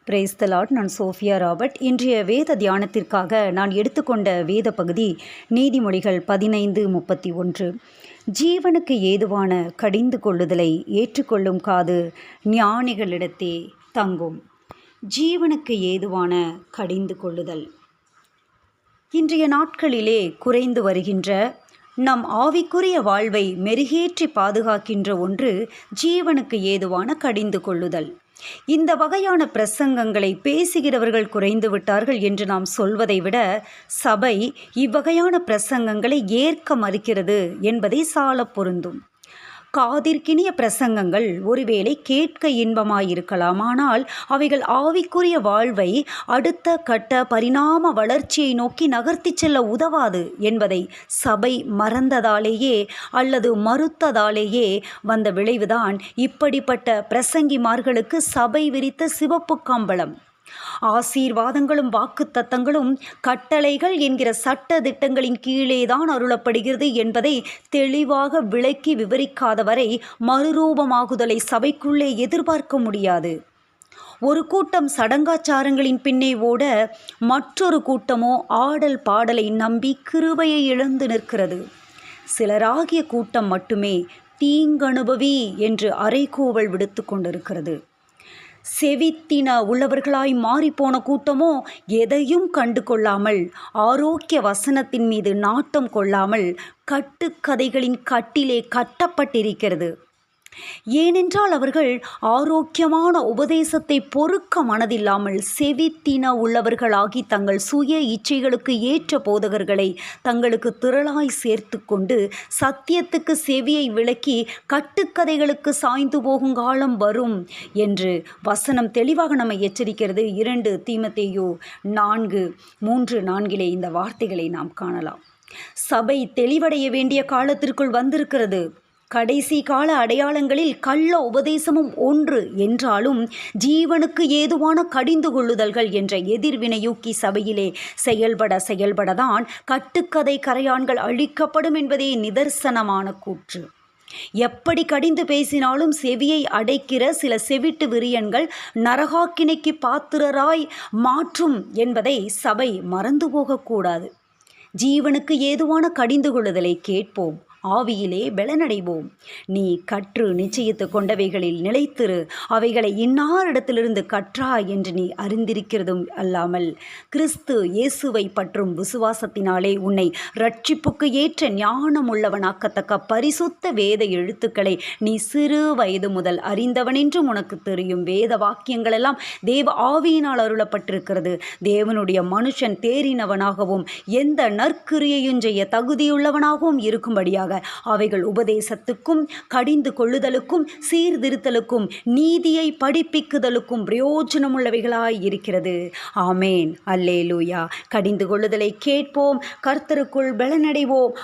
Praise the Lord. நான் Sofia Robert. இன்றைய வேத தியானத்திற்காக நான் எடுத்துக்கொண்ட வேத பகுதி நீதிமொழிகள் 15:31. ஜீவனுக்கு ஏதுவான கடிந்து கொள்ளுதலை ஏற்றுக்கொள்ளும் காது ஞானிகளிடத்தே தங்கும். ஜீவனுக்கு ஏதுவான கடிந்து கொள்ளுதல். இன்றைய நாட்களிலே குறைந்து வருகின்ற நம் ஆவிக்குரிய வாழ்வை மெருகேற்றி பாதுகாக்கின்ற ஒன்று ஜீவனுக்கு ஏதுவான கடிந்து கொள்ளுதல். இந்த வகையான பிரசங்கங்களை பேசுகிறவர்கள் குறைந்து விட்டார்கள் என்று நாம் சொல்வதை விட சபை இவ்வகையான பிரசங்கங்களை ஏற்க மறுக்கிறது என்பதை சால பொருந்தும். காதிற்கினிய பிரசங்கங்கள் ஒருவேளை கேட்க இன்பமாயிருக்கலாம், ஆனால் அவைகள் ஆவிக்குரிய வாழ்வை அடுத்த கட்ட பரிணாம வளர்ச்சியை நோக்கி நகர்த்தி செல்ல உதவாது என்பதை சபை மறந்ததாலேயே அல்லது மறுத்ததாலேயே வந்த விளைவுதான் இப்படிப்பட்ட பிரசங்கிமார்களுக்கு சபை விரித்த சிவப்பு கம்பளம். ஆசீர்வாதங்களும் வாக்குத்தத்தங்களும் கட்டளைகள் என்கிற சட்ட திட்டங்களின் கீழேதான் அருளப்படுகிறது என்பதை தெளிவாக விளக்கி விவரிக்காதவரை மறுரூபமாகுதலை சபைக்குள்ளே எதிர்பார்க்க முடியாது. ஒரு கூட்டம் சடங்காச்சாரங்களின் பின்னே ஓட, மற்றொரு கூட்டமோ ஆடல் பாடலை நம்பி கிருபையை இழந்து நிற்கிறது. சிலராகிய கூட்டம் மட்டுமே தீங்கனுபவி என்று அறைகூவல் விடுத்து கொண்டிருக்கிறது. செவித்தின உள்ளவர்களாய் மாறிப்போன கூட்டமோ எதையும் கண்டு கொள்ளாமல், ஆரோக்கிய வசனத்தின் மீது நாட்டம் கொள்ளாமல் கட்டுக்கதைகளின் கட்டிலே கட்டப்பட்டிருக்கிறது. ஏனென்றால் அவர்கள் ஆரோக்கியமான உபதேசத்தை பொறுக்க மனதில்லாமல் செவித்தின உள்ளவர்களாகி தங்கள் சுய இச்சைகளுக்கு ஏற்ற போதகர்களை தங்களுக்கு திரளாய் சேர்த்து கொண்டு சத்தியத்துக்கு செவியை விளக்கி கட்டுக்கதைகளுக்கு சாய்ந்து போகும் காலம் வரும் என்று வசனம் தெளிவாக நம்மை எச்சரிக்கிறது. 2 தீமோத்தேயு 4:3-4 இந்த வார்த்தைகளை நாம் காணலாம். சபை தெளிவடைய வேண்டிய காலத்திற்குள் வந்திருக்கிறது. கடைசி கால அடையாளங்களில் கள்ள உபதேசமும் ஒன்று என்றாலும் ஜீவனுக்கு ஏதுவான கடிந்து கொள்ளுதல்கள் என்ற எதிர்வினையூக்கி சபையிலே செயல்படதான் கட்டுக்கதை கரையான்கள் அழிக்கப்படும் என்பதே நிதர்சனமான கூற்று. எப்படி கடிந்து பேசினாலும் செவியை அடைக்கிற சில செவிட்டு விரியன்கள் நரகாக்கினைக்கு பாத்திரராய் மாற்றும் என்பதை சபை மறந்து போகக்கூடாது. ஜீவனுக்கு ஏதுவான கடிந்து கொள்ளுதலை கேட்போம், ஆவியிலே பலனடைவோம். நீ கற்று நிச்சயித்து கொண்டவைகளில் நிலைத்திரு, அவைகளை இன்னாரிடத்திலிருந்து கற்றாய் என்று நீ அறிந்திருக்கிறதும் அல்லாமல் கிறிஸ்து இயேசுவை பற்றும் விசுவாசத்தினாலே உன்னை இரட்சிப்புக்கு ஏற்ற ஞானம் உள்ளவனாக்கத்தக்க பரிசுத்த வேத எழுத்துக்களை நீ சிறு வயது முதல் அறிந்தவனென்றும் உனக்கு தெரியும். வேத வாக்கியங்களெல்லாம் தேவ ஆவியினால் அருளப்பட்டிருக்கிறது. தேவனுடைய மனுஷன் தேறினவனாகவும் எந்த நற்கிரியையும் செய்ய தகுதியுள்ளவனாகவும் இருக்கும்படியாக அவைகள் உபதேசத்துக்கும் கடிந்து கொள்ளுதலுக்கும் சீர்திருத்தலுக்கும் நீதியை படிப்பிக்குதலுக்கும் பிரயோஜனமுள்ளவைகளாய் இருக்கிறது. ஆமேன், அல்லேலூயா. கடிந்து கொள்ளுதலை கேட்போம், கர்த்தருக்குள் பலனடைவோம்.